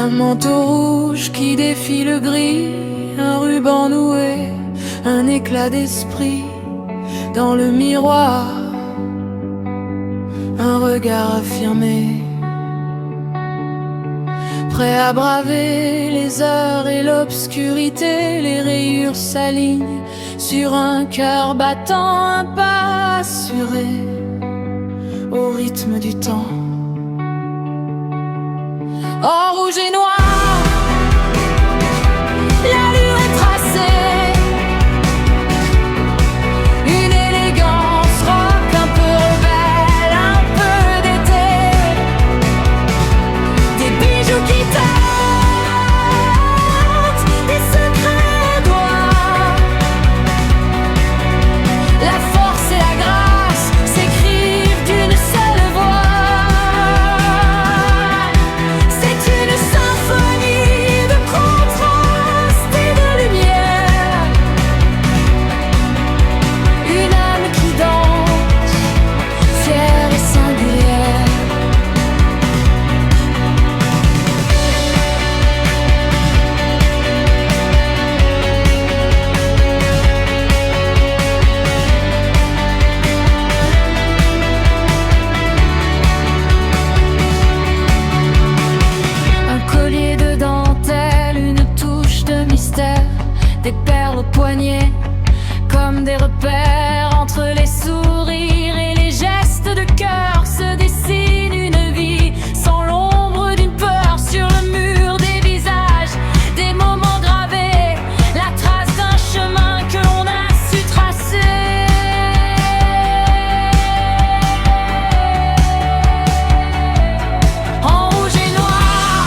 Un manteau rouge qui défie le gris, un ruban noué, un éclat d'esprit dans le miroir, un regard affirmé, prêt à braver les heures et l'obscurité. Les rayures s'alignent sur un cœur battant, un pas assuré au rythme du temps. En rouge et noir, l'allure est tracée, une élégance rock un peu rebelle, un peu d'été, des bijoux qui tentent, des secrets noirs. La force et la grâce s'écrivent d'une seule voix. C'est une symphonie de contrastes et de lumière, une âme qui danse, fière et singulière. Un collier de dentelle, une touche de mystère, des perles au poignet, comme des repères. Entre les sourires et les gestes de cœur se dessine une vie sans l'ombre d'une peur. Sur le mur des visages, des moments gravés, la trace d'un chemin que l'on a su tracer. En rouge et noir,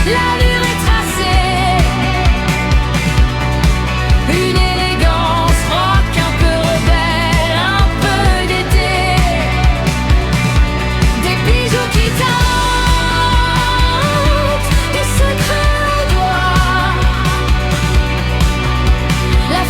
l'allure est tracée, une élégance rock un peu rebelle, un peu d'été, des bijoux qui tentent, des secrets au doigt. La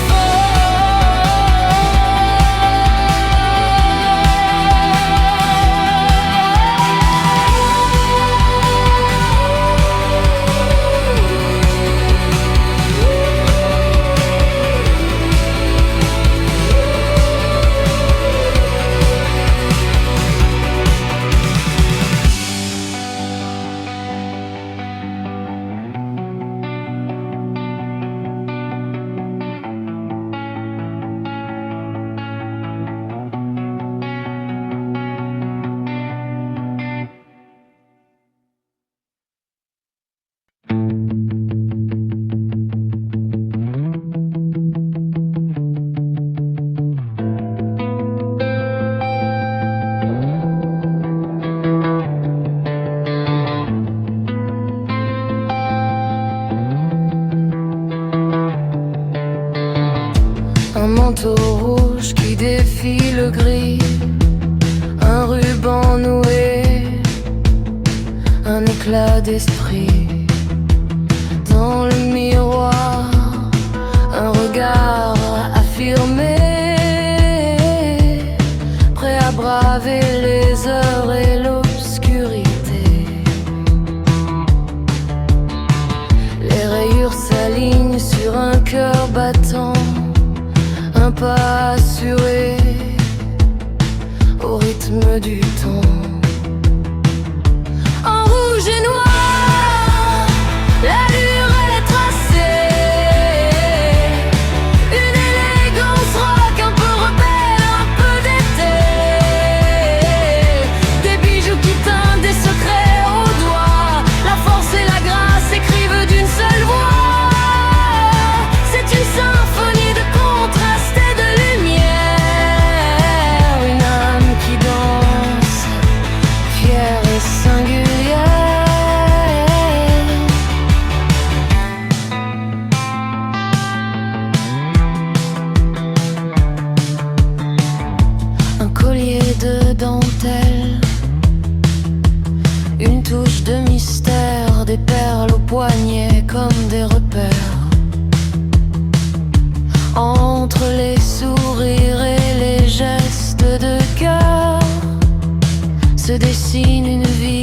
un manteau rouge qui défie le gris, un ruban noué, un éclat d'esprit dans le miroir, un regard affirmé, prêt à braver les heures et l'obscurité. Les rayures s'alignent sur un cœur battant, un pas assuré au rythme du temps. En rouge et noir, l'allure elle est tracée, une élégance rock un peu rebelle, un peu d'été, des bijoux qui teintent, des secrets au doigt. La force et la grâce s'écrivent d'une seule voix. C'est une symphonie de contrastes et de lumière, une âme qui danse, fière et singulière. Un collier de dentelle, une touche de mystère, des perles au poignet comme des repères. Entre les sourires et les gestes de cœur se dessine une vie